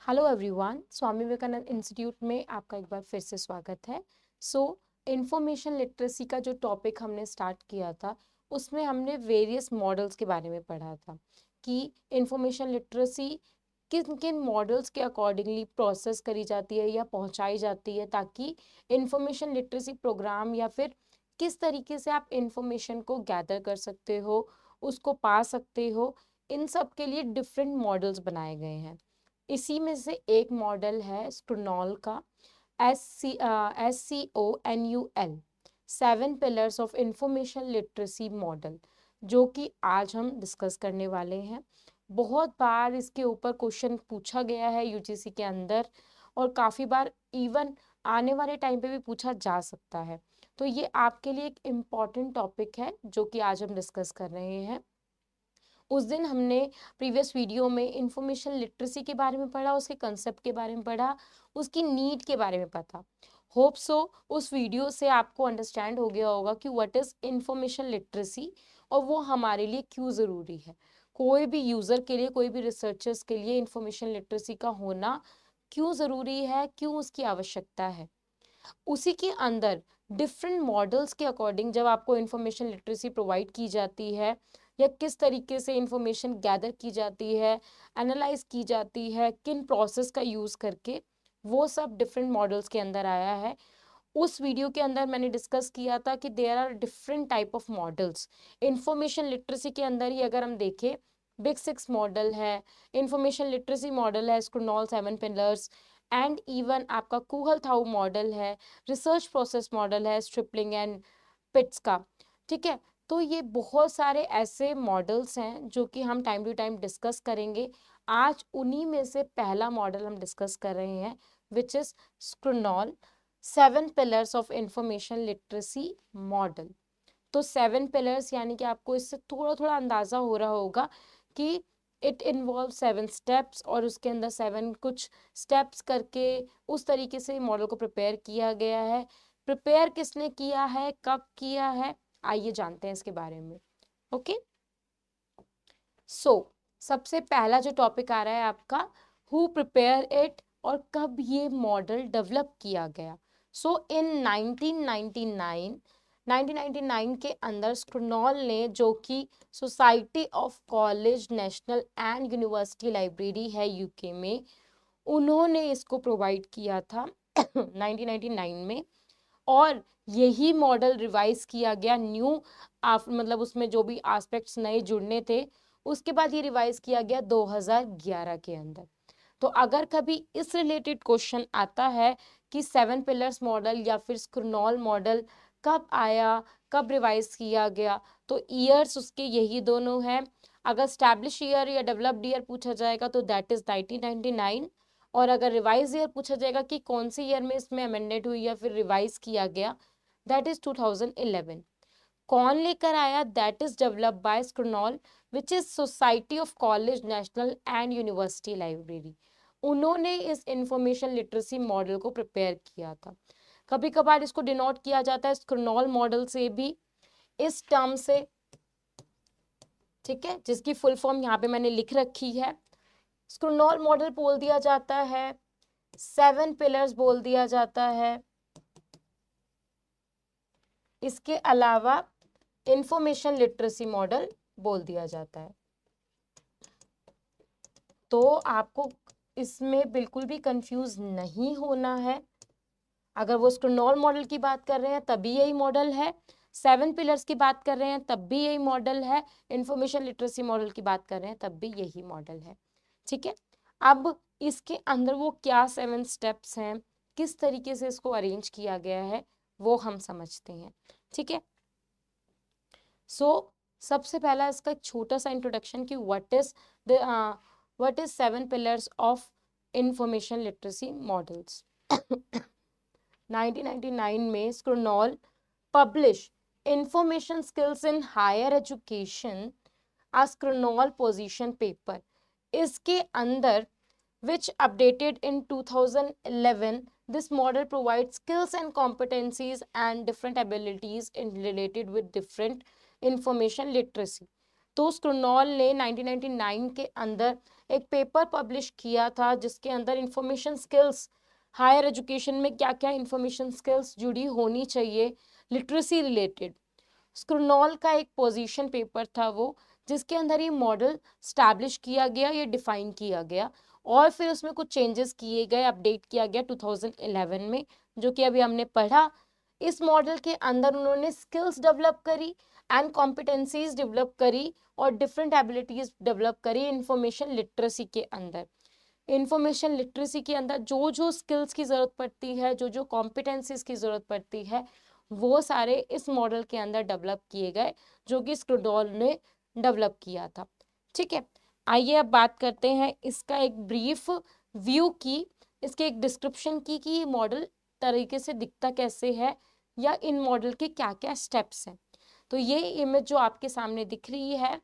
Hello everyone, Swami Vivekananda institute में आपका एक बार फिर से स्वागत है। इंफॉर्मेशन लिटरेसी का जो टॉपिक हमने स्टार्ट किया था उसमें हमने वेरियस मॉडल्स के बारे में पढ़ा था कि इंफॉर्मेशन लिटरेसी किन किन मॉडल्स के अकॉर्डिंगली प्रोसेस करी जाती है या पहुंचाई जाती है, ताकि इंफॉर्मेशन लिटरेसी प्रोग्राम या फिर किस तरीके से आप इंफॉर्मेशन को गैदर कर सकते हो, उसको पा सकते हो। इन सब के लिए डिफरेंट मॉडल्स बनाए गए हैं। इसी में से एक मॉडल है स्क्रूनॉल का, SCONUL, 7 pillars of information literacy model, जो कि आज हम डिस्कस करने वाले हैं। बहुत बार इसके ऊपर क्वेश्चन पूछा गया है यूजीसी के अंदर, और काफ़ी बार इवन आने वाले टाइम पे भी पूछा जा सकता है। तो ये आपके लिए एक इम्पॉर्टेंट टॉपिक है जो कि आज हम डिस्कस कर रहे हैं। उस दिन हमने प्रीवियस वीडियो में इंफॉर्मेशन लिटरेसी के बारे में पढ़ा, उसके कंसेप्ट के बारे में पढ़ा, उसकी नीड के बारे में पता। होप सो उस वीडियो से आपको अंडरस्टैंड हो गया होगा कि व्हाट इज इंफॉर्मेशन लिटरेसी और वो हमारे लिए क्यों ज़रूरी है। कोई भी यूज़र के लिए, कोई भी रिसर्चर्स के लिए इंफॉर्मेशन लिटरेसी का होना क्यों ज़रूरी है, क्यों उसकी आवश्यकता है। उसी के अंदर डिफरेंट मॉडल्स के अकॉर्डिंग जब आपको इंफॉर्मेशन लिटरेसी प्रोवाइड की जाती है या किस तरीके से इंफॉर्मेशन गैदर की जाती है, एनालाइज की जाती है, किन प्रोसेस का यूज़ करके, वो सब डिफरेंट मॉडल्स के अंदर आया है। उस वीडियो के अंदर मैंने डिस्कस किया था कि there are different type of models information literacy के अंदर ही। अगर हम देखें, बिग 6 मॉडल है, इंफॉर्मेशन लिटरेसी मॉडल है, स्क्रूनॉल 7 पिलर्स, एंड इवन आपका कुहल थाउ मॉडल है, रिसर्च प्रोसेस मॉडल है, स्ट्रिपलिंग एंड पिट्स का। ठीक है, तो ये बहुत सारे ऐसे मॉडल्स हैं जो कि हम टाइम टू टाइम डिस्कस करेंगे। आज उन्हीं में से पहला मॉडल हम डिस्कस कर रहे हैं, which is SCONUL 7 pillars of information literacy model. तो 7 पिलर्स यानी कि आपको इससे थोड़ा थोड़ा अंदाजा हो रहा होगा कि इट इन्वॉल्व 7 स्टेप्स, और उसके अंदर 7 कुछ स्टेप्स करके उस तरीके से मॉडल को प्रिपेयर किया गया है। प्रिपेयर किसने किया है, कब किया है, आइए जानते हैं इसके बारे में। ओके, सो सबसे पहला जो टॉपिक आ रहा है आपका, हु प्रिपेयर इट और कब ये मॉडल डेवलप किया गया। सो इन 1999 के अंदर स्क्रूनॉल ने, जो कि society of college national and university library है यूके में, उन्होंने इसको प्रोवाइड किया था 1999 में। और यही मॉडल रिवाइज किया गया न्यू मतलब उसमें जो भी एस्पेक्ट्स नए जुड़ने थे, उसके बाद ये रिवाइज किया गया 2011 के अंदर। तो अगर कभी इस रिलेटेड क्वेश्चन आता है कि 7 पिलर्स मॉडल या फिर स्क्रूनॉल मॉडल कब आया, कब रिवाइज किया गया, तो ईयर्स उसके यही दोनों हैं। अगर स्टैब्लिश ईयर या डेवलप्ड ईयर पूछा जाएगा तो दैट इज 1999, और अगर रिवाइज ईयर पूछा जाएगा कि कौन से ईयर में इसमें अमेंडेड हुई या फिर रिवाइज किया गया, दैट इज 2011। कौन लेकर आया, that is developed by SCONUL, which is society of college national and university library. उन्होंने इस इंफॉर्मेशन लिटरेसी मॉडल को प्रिपेयर किया था। कभी कभार इसको डिनोट किया जाता है स्क्रूनॉल मॉडल से भी, इस टर्म से, ठीक है, जिसकी फुल फॉर्म यहाँ पे मैंने लिख रखी है। स्क्रूनॉल मॉडल बोल दिया जाता है, 7 पिलर्स बोल दिया जाता है, इसके अलावा इंफॉर्मेशन लिटरेसी मॉडल बोल दिया जाता है। तो आपको इसमें बिल्कुल भी कंफ्यूज नहीं होना है। अगर वो स्क्रूनॉल मॉडल की बात कर रहे हैं तभी यही मॉडल है, 7 पिलर्स की बात कर रहे हैं तब भी यही मॉडल है, इंफॉर्मेशन लिटरेसी मॉडल की बात कर रहे हैं तब भी यही मॉडल है। ठीक है, अब इसके अंदर वो क्या 7 स्टेप्स हैं, किस तरीके से इसको अरेंज किया गया है, वो हम समझते हैं। ठीक है, सो सबसे पहला इसका एक छोटा सा इंट्रोडक्शन कि what is 7 pillars of information literacy models. 1999 में SCONUL publish information skills in higher education, a SCONUL position paper. इसके अंदर which updated in 2011, this model provides skills and competencies and different abilities in related with different information literacy। तो स्क्रूनॉल ने 1999 के अंदर एक paper publish किया था जिसके अंदर इंफॉर्मेशन स्किल्स, हायर एजुकेशन में क्या क्या इंफॉर्मेशन स्किल्स जुड़ी होनी चाहिए लिटरेसी रिलेटेड। स्क्रूनॉल का एक पोजीशन पेपर था वो, जिसके अंदर ये मॉडल स्टैब्लिश किया गया, ये डिफाइन किया गया और फिर उसमें कुछ चेंजेस किए गए, अपडेट किया गया 2011 में, जो कि अभी हमने पढ़ा। इस मॉडल के अंदर उन्होंने स्किल्स डेवलप करी एंड कॉम्पिटेंसीज डेवलप करी और डिफरेंट एबिलिटीज डेवलप करी इंफॉर्मेशन लिटरेसी के अंदर। इंफॉर्मेशन लिटरेसी के अंदर जो जो स्किल्स की ज़रूरत पड़ती है, जो जो कॉम्पिटेंसीज की ज़रूरत पड़ती है, वो सारे इस मॉडल के अंदर डेवलप किए गए, जो कि स्क्रूडॉल ने डेवलप किया था। ठीक है, आइए अब बात करते हैं इसका एक ब्रीफ व्यू की, इसके एक डिस्क्रिप्शन की कि ये मॉडल तरीके से दिखता कैसे है या इन मॉडल के क्या क्या स्टेप्स हैं। तो ये इमेज जो आपके सामने दिख रही है,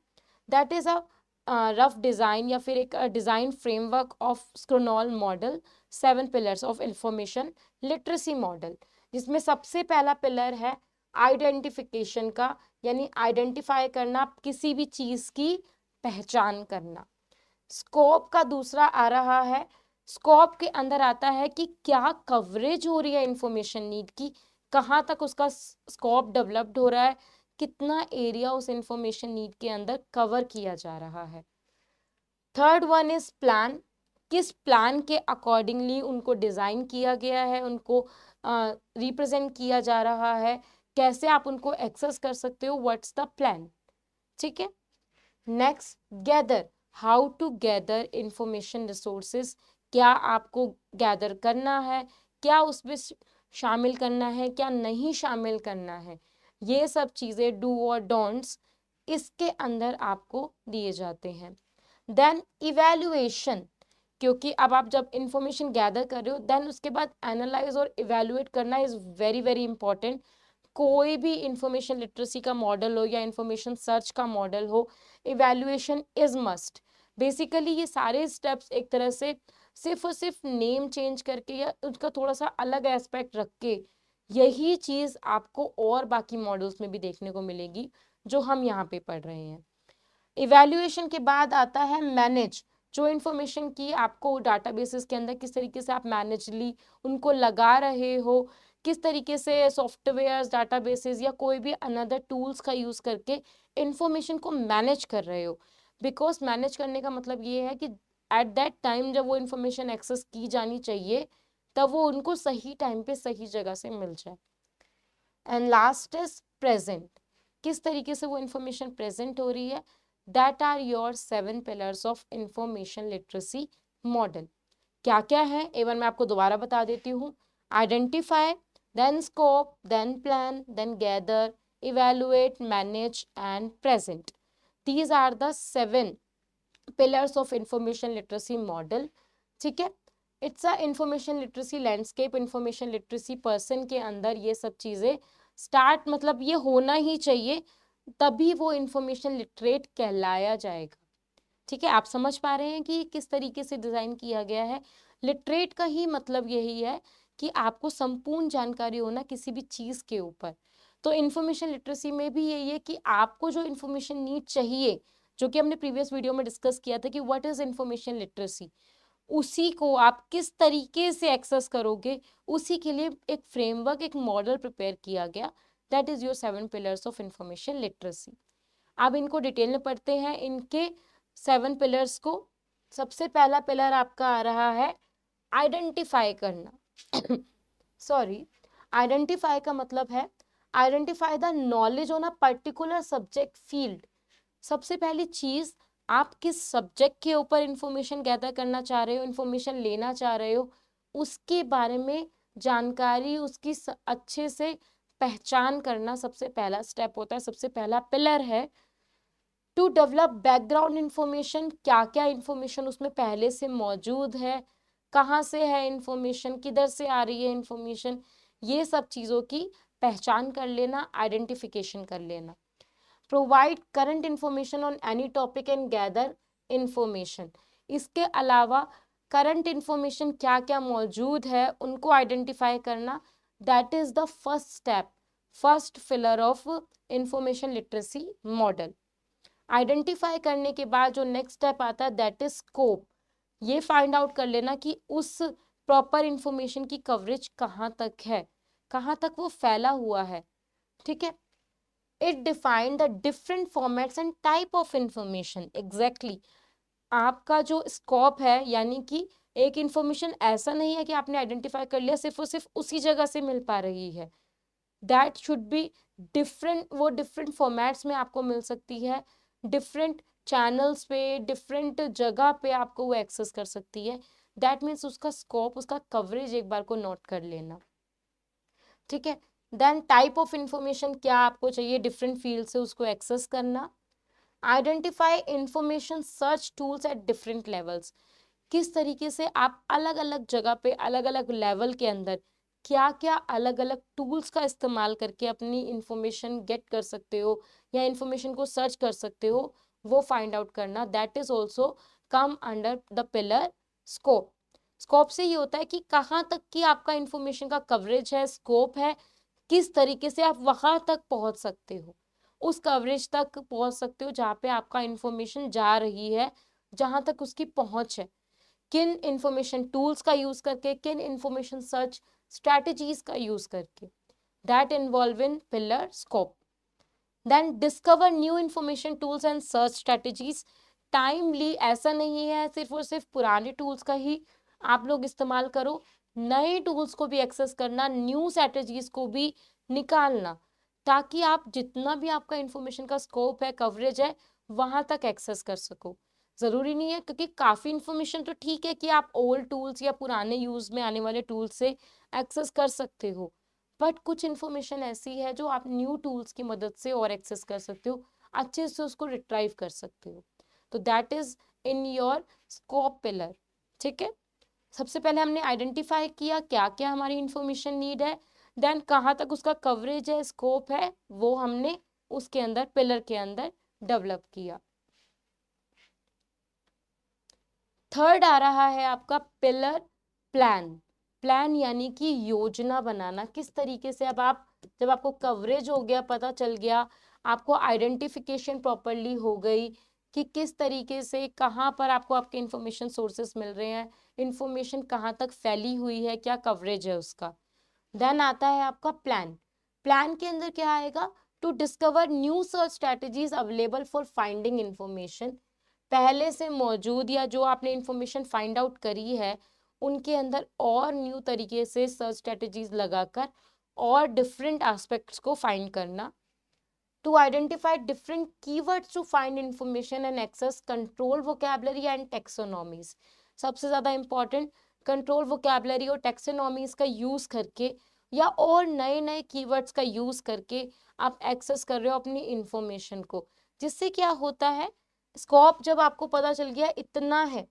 that is a rough design या फिर एक design framework of SCONUL model 7 pillars of information literacy model, जिसमें सबसे पहला पिलर है आइडेंटिफिकेशन का, यानी आइडेंटिफाई करना, किसी भी चीज़ की पहचान करना। स्कोप का दूसरा आ रहा है, स्कोप के अंदर आता है कि क्या कवरेज हो रही है इंफॉर्मेशन नीड की, कहाँ तक उसका स्कोप डेवलप्ड हो रहा है, कितना एरिया उस इंफॉर्मेशन नीड के अंदर कवर किया जा रहा है। थर्ड वन इज प्लान, किस प्लान के अकॉर्डिंगली उनको डिज़ाइन किया गया है, उनको रिप्रेजेंट किया जा रहा है, कैसे आप उनको एक्सेस कर सकते हो, व्हाट्स द प्लान। ठीक है, next gather, how to gather information resources, क्या आपको गैदर करना है, क्या उसमें शामिल करना है, क्या नहीं शामिल करना है, ये सब चीज़ें डू और डोंट्स इसके अंदर आपको दिए जाते हैं। देन इवैल्यूएशन, क्योंकि अब आप जब इंफॉर्मेशन गैदर कर रहे हो देन उसके बाद एनालाइज और इवैल्यूएट करना इज़ वेरी वेरी इंपॉर्टेंट। कोई भी इंफॉर्मेशन लिटरेसी का मॉडल हो या इंफॉर्मेशन सर्च का मॉडल हो, इवैल्यूएशन इज मस्ट। बेसिकली ये सारे स्टेप्स एक तरह से सिर्फ और सिर्फ नेम चेंज करके या उसका थोड़ा सा अलग एस्पेक्ट रख के, यही चीज़ आपको और बाकी मॉडल्स में भी देखने को मिलेगी जो हम यहाँ पे पढ़ रहे हैं। इवैल्यूएशन के बाद आता है मैनेज, जो इन्फॉर्मेशन की आपको डाटाबेसेस के अंदर किस तरीके से आप मैनेजली उनको लगा रहे हो, किस तरीके से सॉफ्टवेयर्स, डाटाबेसेस या कोई भी अनदर टूल्स का यूज़ करके इन्फॉर्मेशन को मैनेज कर रहे हो। बिकॉज मैनेज करने का मतलब ये है कि एट दैट टाइम जब वो इन्फॉर्मेशन एक्सेस की जानी चाहिए, तब वो उनको सही टाइम पे सही जगह से मिल जाए। एंड लास्ट इज प्रेजेंट, किस तरीके से वो इन्फॉर्मेशन प्रेजेंट हो रही है। That are your 7 pillars of information literacy model. क्या क्या है एक बार मैं आपको दोबारा बता देती हूँ। Identify, then scope, then plan, then gather, evaluate, manage and present. These are the 7 pillars of information literacy model. ठीक है, it's a information literacy landscape, information literacy person के अंदर ये सब चीज़ें स्टार्ट, मतलब ये होना ही चाहिए, तभी वो इंफॉर्मेशन लिटरेट कहलाया जाएगा। ठीक है, आप समझ पा रहे हैं कि किस तरीके से डिज़ाइन किया गया है। लिटरेट का ही मतलब यही है कि आपको संपूर्ण जानकारी होना किसी भी चीज़ के ऊपर। तो इंफॉर्मेशन लिटरेसी में भी यही है कि आपको जो इंफॉर्मेशन नीड चाहिए, जो कि हमने प्रीवियस वीडियो में डिस्कस किया था कि व्हाट इज़ इंफॉर्मेशन लिटरेसी, उसी को आप किस तरीके से एक्सेस करोगे, उसी के लिए एक फ्रेमवर्क, एक मॉडल प्रिपेयर किया गया। That is your 7 pillars of information literacy. अब इनको डिटेल में पढ़ते हैं, इनके 7 पिलर्स को। सबसे पहला पिलर आपका आ रहा है आइडेंटिफाई करना। सॉरी, आइडेंटिफाई का मतलब है identify the knowledge on a particular subject field. सबसे पहली चीज, आप किस सब्जेक्ट के ऊपर इंफॉर्मेशन गैदर करना चाह रहे हो, इंफॉर्मेशन लेना चाह रहे हो, उसके बारे में जानकारी, उसकी अच्छे से पहचान करना सबसे पहला स्टेप होता है, सबसे पहला पिलर है। टू डेवलप बैकग्राउंड इंफॉर्मेशन, क्या क्या इंफॉर्मेशन उसमें पहले से मौजूद है, कहाँ से है इंफॉर्मेशन, किधर से आ रही है इंफॉर्मेशन, ये सब चीज़ों की पहचान कर लेना, आइडेंटिफिकेशन कर लेना। Provide current information on any topic and gather information, इसके अलावा करंट इंफॉर्मेशन क्या क्या मौजूद है उनको आइडेंटिफाई करना। That is the first step, first pillar of information literacy model. Identify करने के बाद जो नेक्स्ट स्टेप आता है दैट इज स्कोप। ये फाइंड आउट कर लेना कि उस प्रॉपर इंफॉर्मेशन की कवरेज कहाँ तक है, कहाँ तक वो फैला हुआ है। ठीक है, it define the different formats and type of information. Exactly आपका जो स्कोप है, यानी कि एक इंफॉर्मेशन ऐसा नहीं है कि आपने आइडेंटिफाई कर लिया सिर्फ और सिर्फ उसी जगह से मिल पा रही है, दैट शुड बी डिफरेंट, वो डिफरेंट फॉर्मेट्स में आपको मिल सकती है, डिफरेंट चैनल्स पे, डिफरेंट जगह पे आपको वो एक्सेस कर सकती है। दैट मीन्स उसका स्कोप, उसका कवरेज एक बार को नोट कर लेना। ठीक है, देन टाइप ऑफ इंफॉर्मेशन, क्या आपको चाहिए डिफरेंट फील्ड से उसको एक्सेस करना। Identify information search tools at different levels, किस तरीके से आप अलग अलग जगह पे अलग अलग लेवल के अंदर क्या क्या अलग अलग टूल्स का इस्तेमाल करके अपनी इंफॉर्मेशन गेट कर सकते हो या इंफॉर्मेशन को सर्च कर सकते हो, वो फाइंड आउट करना। That is also come under the pillar scope. Scope से ये होता है कि कहाँ तक की आपका इंफॉर्मेशन का कवरेज है, स्कोप है, किस तरीके से आप वहां तक पहुंच सकते हो, उस कवरेज तक पहुंच सकते हो जहाँ पे आपका इंफॉर्मेशन जा रही है, जहां तक उसकी पहुंच है, किन इंफॉर्मेशन टूल्स का यूज करके, किन इंफॉर्मेशन सर्च स्ट्रैटेजीज का यूज करके, that involve in pillar scope. Then discover new information tools and search strategies. Timely ऐसा नहीं है सिर्फ और सिर्फ पुराने टूल्स का ही आप लोग इस्तेमाल करो, नए टूल्स को भी एक्सेस करना, न्यू स्ट्रैटेजीज को भी निकालना, ताकि आप जितना भी आपका इंफॉर्मेशन का स्कोप है, कवरेज है, वहां तक एक्सेस कर सको। जरूरी नहीं है, क्योंकि काफी इंफॉर्मेशन तो ठीक है कि आप ओल्ड टूल्स या पुराने यूज में आने वाले टूल्स से एक्सेस कर सकते हो, बट कुछ इंफॉर्मेशन ऐसी है जो आप न्यू टूल्स की मदद से और एक्सेस कर सकते हो, अच्छे से उसको रिट्राइव कर सकते हो। तो that is in your scope pillar. ठीक है, सबसे पहले हमने आइडेंटिफाई किया क्या क्या हमारी इंफॉर्मेशन नीड है, देन कहाँ तक उसका कवरेज है, स्कोप है, वो हमने उसके अंदर पिलर के अंदर डेवलप किया। थर्ड आ रहा है आपका पिलर प्लान। प्लान यानी कि योजना बनाना, किस तरीके से अब आप, जब आपको कवरेज हो गया, पता चल गया, आपको आइडेंटिफिकेशन प्रॉपरली हो गई कि किस तरीके से कहाँ पर आपको आपके इंफॉर्मेशन सोर्सेस मिल रहे हैं, इंफॉर्मेशन कहाँ तक फैली हुई है, क्या कवरेज है उसका। देन आता है आपका प्लान। प्लान के अंदर क्या आएगा, to discover new search strategies available for finding information. पहले से मौजूद या जो आपने इंफॉर्मेशन फाइंड आउट करी है, उनके अंदर और न्यू तरीके से सर्च स्ट्रैटेजीज लगाकर और डिफरेंट एस्पेक्ट्स को फाइंड करना। To identify different keywords to find information and access control vocabulary and taxonomies. सबसे ज्यादा इंपॉर्टेंट, कंट्रोल वोकैबुलरी और टेक्सोनॉमीज का यूज करके या और नए नए कीवर्ड्स का यूज करके आप एक्सेस कर रहे हो अपनी इंफॉर्मेशन को, जिससे क्या होता है, स्कोप जब आपको पता चल गया इतना है,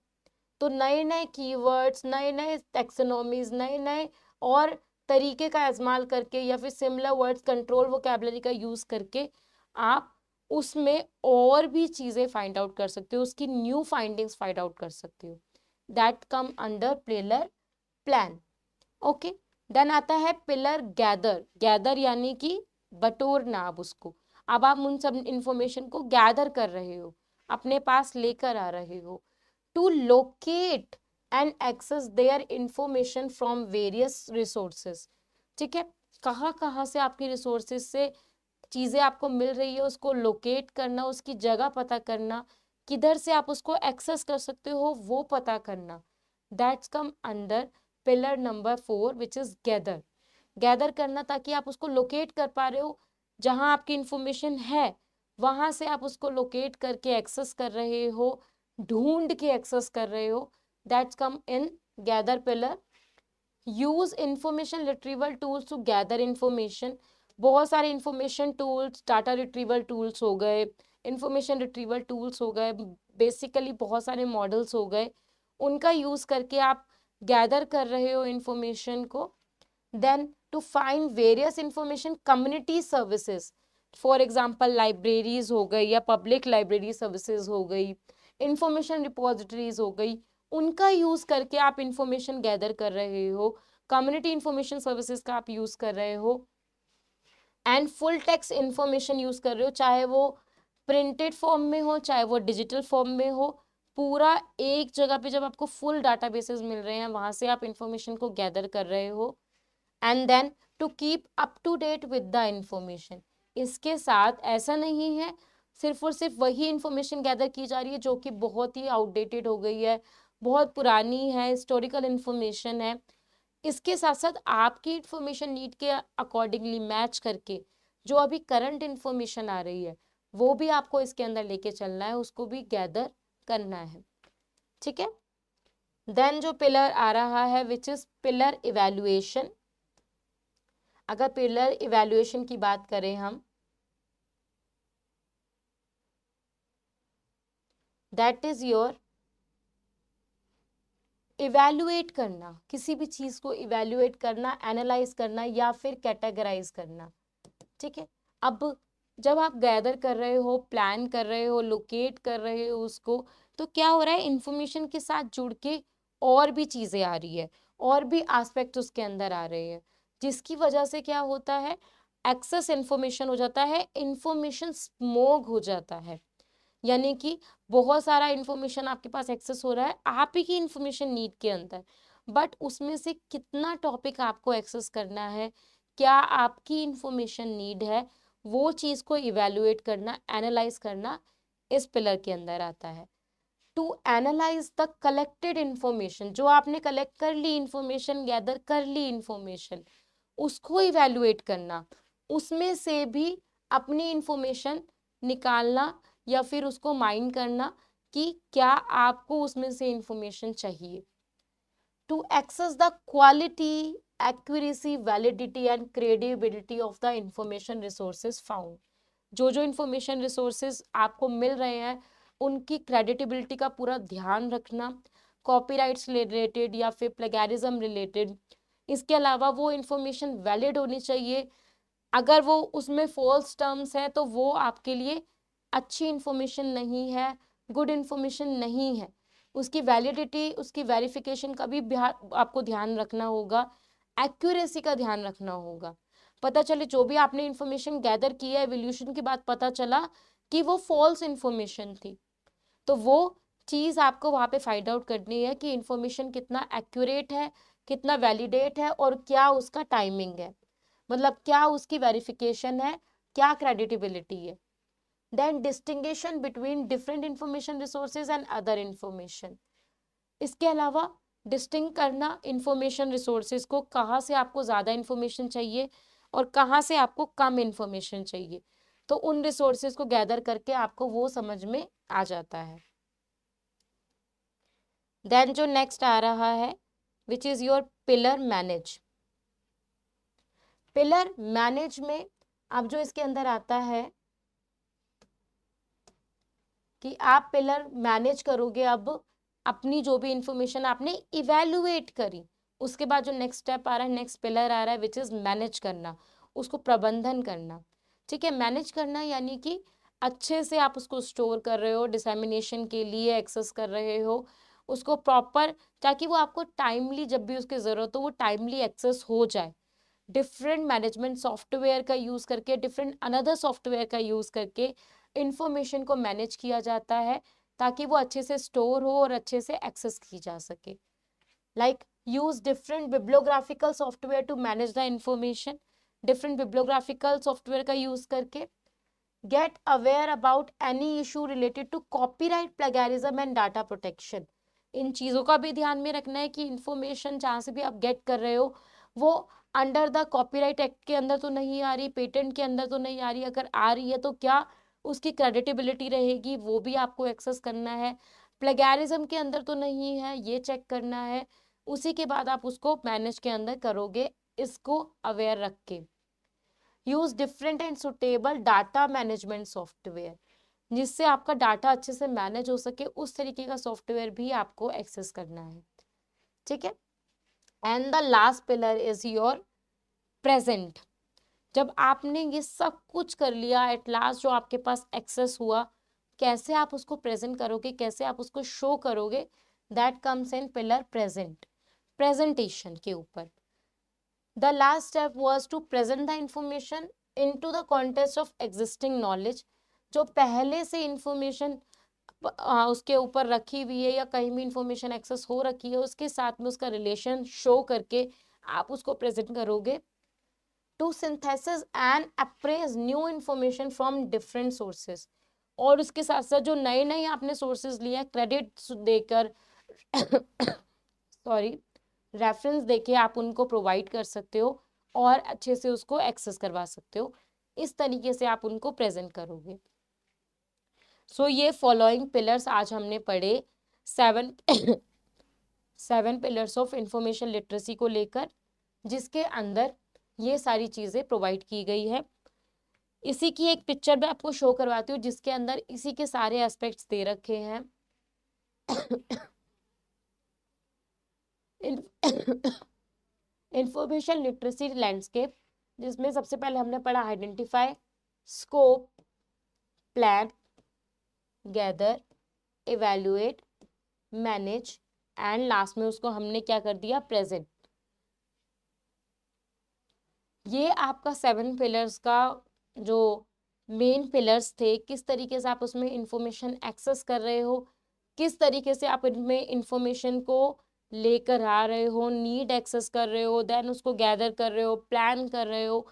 तो नए नए कीवर्ड्स, नए नए टेक्सोनॉमीज, नए नए और तरीके का इस्तेमाल करके या फिर सिमिलर वर्ड्स, कंट्रोल वोकैबुलरी का यूज करके आप उसमें और भी चीजें फाइंड आउट कर सकते हो, उसकी न्यू फाइंडिंग्स फाइंड आउट कर सकते हो। That come under pillar plan. Okay, then आता है पिलर गैदर। गैदर यानी कि बटोरना। अब उसको, अब आप उन सब इंफॉर्मेशन को गैदर कर रहे हो, अपने पास लेकर आ रहे हो। To locate and access their information from various resources. ठीक है, कहाँ कहाँ से आपकी रिसोर्सेज से चीज़ें आपको मिल रही है, उसको लोकेट करना, उसकी जगह पता करना, किधर से आप उसको एक्सेस कर सकते हो वो पता करना। That's come under pillar number 4 which is gather. Gather करना ताकि आप उसको लोकेट कर पा रहे हो, जहाँ आपकी इंफॉर्मेशन है वहां से आप उसको लोकेट करके एक्सेस कर रहे हो, ढूंढ के एक्सेस कर रहे हो। That's come in gather pillar. Use information retrieval tools to gather information. बहुत सारे information tools, data retrieval tools हो गए, इंफॉर्मेशन रिट्रीवल टूल्स हो गए, बेसिकली बहुत सारे मॉडल्स हो गए, उनका यूज करके आप गैदर कर रहे हो इंफॉर्मेशन को। Then to find various information community services, for example libraries हो गई या पब्लिक लाइब्रेरी सर्विसेज हो गई, इंफॉर्मेशन रिपोजिटरीज हो गई, उनका यूज करके आप इंफॉर्मेशन गैदर कर रहे हो, कम्युनिटी इंफॉर्मेशन सर्विसेज का आप यूज कर रहे हो, and full text information use कर रहे हो, चाहे वो प्रिंटेड फॉर्म में हो चाहे वो डिजिटल फॉर्म में हो, पूरा एक जगह पे जब आपको फुल डाटाबेसेस मिल रहे हैं वहां से आप इंफॉर्मेशन को गैदर कर रहे हो, and then to keep up to date with the information. इसके साथ ऐसा नहीं है सिर्फ और सिर्फ वही इंफॉर्मेशन गैदर की जा रही है जो कि बहुत ही आउटडेटेड हो गई है, बहुत पुरानी है, हिस्टोरिकल इंफॉर्मेशन है। इसके साथ साथ आपकी इंफॉर्मेशन नीड के अकॉर्डिंगली मैच करके जो अभी करंट इंफॉर्मेशन आ रही है वो भी आपको इसके अंदर लेके चलना है, उसको भी गैदर करना है। ठीक है। देन जो पिलर आ रहा है विच इज पिलर इवैल्यूएशन। अगर पिलर इवैल्यूएशन की बात करें हम, दैट इज योर इवैल्यूएट करना, किसी भी चीज को इवैल्यूएट करना, एनालाइज करना या फिर कैटेगराइज करना। ठीक है। अब जब आप गैदर कर रहे हो, प्लान कर रहे हो, लोकेट कर रहे हो उसको, तो क्या हो रहा है, इंफॉर्मेशन के साथ जुड़ के और भी चीजें आ रही है, और भी एस्पेक्ट उसके अंदर आ रहे हैं, जिसकी वजह से क्या होता है, एक्सेस इंफॉर्मेशन हो जाता है, इंफॉर्मेशन स्मोग हो जाता है। यानी कि बहुत सारा इंफॉर्मेशन आपके पास एक्सेस हो रहा है आप ही की इंफॉर्मेशन नीड के अंदर, बट उसमें से कितना टॉपिक आपको एक्सेस करना है, क्या आपकी इंफॉर्मेशन नीड है, वो चीज को इवेल्युएट करना, एनालाइज करना इस पिलर के अंदर आता है। To analyse the collected information, जो आपने कलेक्ट कर ली इंफॉर्मेशन, गैदर कर ली इंफॉर्मेशन, उसको इवेल्युएट करना, उसमें से भी अपनी इंफॉर्मेशन निकालना या फिर उसको माइंड करना कि क्या आपको उसमें से इंफॉर्मेशन चाहिए। To access the quality, accuracy, validity and credibility of the information resources found. जो जो इंफॉर्मेशन रिसोर्सेज आपको मिल रहे हैं उनकी क्रेडिटेबिलिटी का पूरा ध्यान रखना, कॉपीराइट्स रिलेटेड या फिर प्लेगैरिज्म रिलेटेड। इसके अलावा वो इंफॉर्मेशन वैलिड होनी चाहिए, अगर वो उसमें फॉल्स टर्म्स है तो वो आपके लिए अच्छी इंफॉर्मेशन नहीं है, गुड इंफॉर्मेशन नहीं है। उसकी वैलिडिटी, उसकी वेरिफिकेशन का भी आपको ध्यान रखना होगा, एक्यूरेसी का ध्यान रखना होगा। पता चले जो भी आपने इंफॉर्मेशन गैदर की है एवोल्यूशन के बाद पता चला कि वो फॉल्स इंफॉर्मेशन थी, तो वो चीज़ आपको वहाँ पे फाइंड आउट करनी है कि इंफॉर्मेशन कितना एक्यूरेट है, कितना वैलिडेट है और क्या उसका टाइमिंग है, मतलब क्या उसकी वेरिफिकेशन है, क्या क्रेडिटेबिलिटी है। Then distinction between different information resources and other information. इसके अलावा डिस्टिंग करना इंफॉर्मेशन रिसोर्सेज को, कहाँ से आपको ज़्यादा इंफॉर्मेशन चाहिए और कहाँ से आपको कम इंफॉर्मेशन चाहिए, तो उन रिसोर्सेज को गैदर करके आपको वो समझ में आ जाता है। देन जो नेक्स्ट आ रहा है which is your pillar manage. Pillar manage में अब जो इसके अंदर आता है कि आप पिलर मैनेज करोगे, अब अपनी जो भी इंफॉर्मेशन आपने इवेल्युएट करी, उसके बाद जो नेक्स्ट स्टेप आ रहा है, नेक्स्ट पिलर आ रहा है विच इज मैनेज करना, उसको प्रबंधन करना। ठीक है। मैनेज करना यानी कि अच्छे से आप उसको स्टोर कर रहे हो, डिसएमिनेशन के लिए एक्सेस कर रहे हो उसको प्रॉपर, ताकि वो आपको टाइमली जब भी उसकी ज़रूरत हो वो टाइमली एक्सेस हो जाए। डिफरेंट मैनेजमेंट सॉफ्टवेयर का यूज़ करके, डिफरेंट अनदर सॉफ्टवेयर का यूज़ करके इंफॉर्मेशन को मैनेज किया जाता है ताकि वो अच्छे से स्टोर हो और अच्छे से एक्सेस की जा सके। Like use different bibliographical software to manage the information, different bibliographical software का यूज करके। Get aware about any issue related to copyright, plagiarism and data protection. इन चीज़ों का भी ध्यान में रखना है कि इंफॉर्मेशन जहाँ से भी आप गेट कर रहे हो वो अंडर द कॉपीराइट एक्ट के अंदर तो नहीं आ रही, पेटेंट के अंदर तो नहीं आ रही, अगर आ रही है तो क्या उसकी क्रेडिटेबिलिटी रहेगी, वो भी आपको एक्सेस करना है। प्लेगैरिज्म के अंदर तो नहीं है, ये चेक करना है। उसी के बाद आप उसको मैनेज के अंदर करोगे, इसको अवेयर रख के। Use different and suitable data management software, जिससे आपका डाटा अच्छे से मैनेज हो सके, उस तरीके का सॉफ्टवेयर भी आपको एक्सेस करना है। ठीक है। And the last pillar is your present. जब आपने ये सब कुछ कर लिया, एट लास्ट जो आपके पास एक्सेस हुआ, कैसे आप उसको प्रेजेंट करोगे, कैसे आप उसको शो करोगे, that comes in pillar present, presentation के ऊपर। The last step was to present the information into the context of existing knowledge. जो पहले से इंफॉर्मेशन उसके ऊपर रखी हुई है या कहीं भी इंफॉर्मेशन एक्सेस हो रखी है उसके साथ में उसका रिलेशन शो करके आप उसको प्रेजेंट करोगे। To synthesis and appraise new information from different sources, और उसके साथ साथ जो नए नए आपने सोर्सेज लिए हैं क्रेडिट देकर सॉरी रेफरेंस देके आप उनको प्रोवाइड कर सकते हो और अच्छे से उसको एक्सेस करवा सकते हो। इस तरीके से आप उनको प्रेजेंट करोगे। सो ये फॉलोइंग पिलर्स आज हमने पढ़े 7 7 पिलर्स ऑफ इंफॉर्मेशन लिटरेसी को लेकर, जिसके अंदर ये सारी चीज़ें प्रोवाइड की गई है। इसी की एक पिक्चर मैं आपको शो करवाती हूँ जिसके अंदर इसी के सारे एस्पेक्ट्स दे रखे हैं। इंफॉर्मेशन लिटरेसी लैंडस्केप, जिसमें सबसे पहले हमने पढ़ा identify, scope, plan, gather, evaluate, manage and last में उसको हमने क्या कर दिया, प्रेजेंट। ये आपका 7 पिलर्स का जो मेन पिलर्स थे, किस तरीके से आप उसमें इंफॉर्मेशन एक्सेस कर रहे हो, किस तरीके से आप इनमें इंफॉर्मेशन को लेकर आ रहे हो, नीड एक्सेस कर रहे हो, देन उसको गैदर कर रहे हो, प्लान कर रहे हो,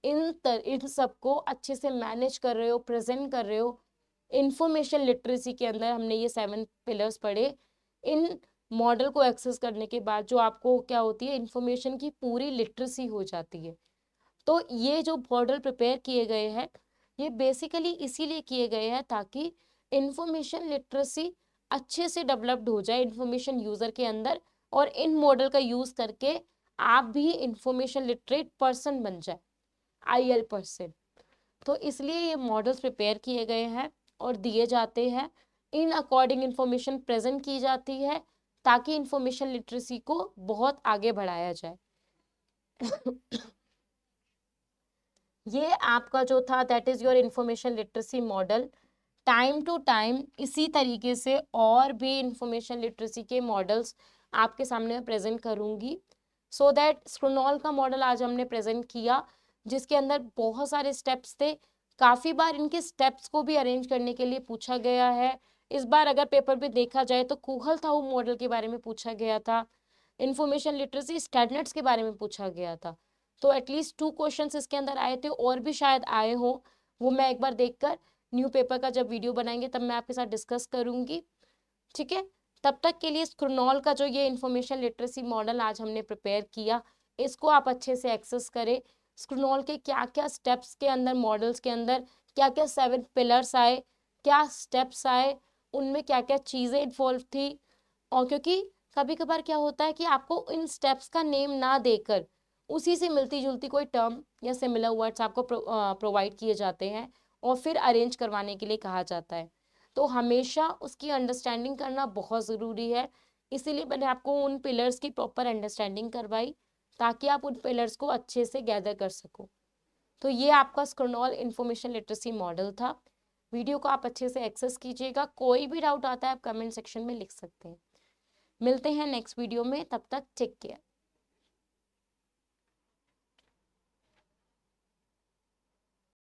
इन सबको अच्छे से मैनेज कर रहे हो, प्रेजेंट कर रहे हो। इंफॉर्मेशन लिटरेसी के अंदर हमने ये 7 पिलर्स पढ़े। इन मॉडल को एक्सेस करने के बाद जो आपको क्या होती है, इंफॉर्मेशन की पूरी लिटरेसी हो जाती है। तो ये जो मॉडल प्रिपेयर किए गए हैं ये बेसिकली इसीलिए किए गए हैं ताकि इंफॉर्मेशन लिटरेसी अच्छे से डेवलप्ड हो जाए इंफॉर्मेशन यूजर के अंदर, और इन मॉडल का यूज करके आप भी इंफॉर्मेशन लिटरेट पर्सन बन जाए, IL पर्सन। तो इसलिए ये मॉडल्स प्रिपेयर किए गए हैं और दिए जाते हैं, इन अकॉर्डिंग इंफॉर्मेशन प्रेजेंट की जाती है ताकि इंफॉर्मेशन लिटरेसी को बहुत आगे बढ़ाया जाए। ये आपका जो था that is your information literacy model. Time to time इसी तरीके से और भी इंफॉर्मेशन लिटरेसी के मॉडल्स आपके सामने प्रेजेंट करूंगी। सो दैट स्क्रोनॉल का मॉडल आज हमने प्रेजेंट किया जिसके अंदर बहुत सारे स्टेप्स थे। काफ़ी बार इनके स्टेप्स को भी अरेंज करने के लिए पूछा गया है। इस बार अगर पेपर पे देखा जाए तो कुहलथाऊ मॉडल के बारे में पूछा गया था, इंफॉर्मेशन लिटरेसी स्टैंडर्ड्स के बारे में पूछा गया था। तो एटलीस्ट 2 क्वेश्चंस इसके अंदर आए थे, और भी शायद आए हो, वो मैं एक बार देखकर न्यू पेपर का जब वीडियो बनाएंगे तब मैं आपके साथ डिस्कस करूंगी। ठीक है, तब तक के लिए स्क्रोनॉल का जो ये इंफॉर्मेशन लिटरेसी मॉडल आज हमने प्रिपेयर किया, इसको आप अच्छे से एक्सेस करें। स्क्रोनॉल के क्या क्या स्टेप्स के अंदर, मॉडल्स के अंदर क्या क्या 7 पिलर्स आए, क्या स्टेप्स आए, उनमें क्या क्या चीज़ें इन्वॉल्व थी। और क्योंकि कभी कभार क्या होता है कि आपको इन स्टेप्स का नेम ना देकर उसी से मिलती जुलती कोई टर्म या सिमिलर वर्ड्स आपको प्रोवाइड किए जाते हैं और फिर अरेंज करवाने के लिए कहा जाता है। तो हमेशा उसकी अंडरस्टैंडिंग करना बहुत ज़रूरी है, इसीलिए मैंने आपको उन पिलर्स की प्रॉपर अंडरस्टैंडिंग करवाई ताकि आप उन पिलर्स को अच्छे से गैदर कर सको। तो ये आपका स्क्रोनॉल इंफॉर्मेशन लिटरेसी मॉडल था। वीडियो को आप अच्छे से एक्सेस कीजिएगा, कोई भी डाउट आता है आप कमेंट सेक्शन में लिख सकते हैं। मिलते हैं नेक्स्ट वीडियो में, तब तक टेक केयर।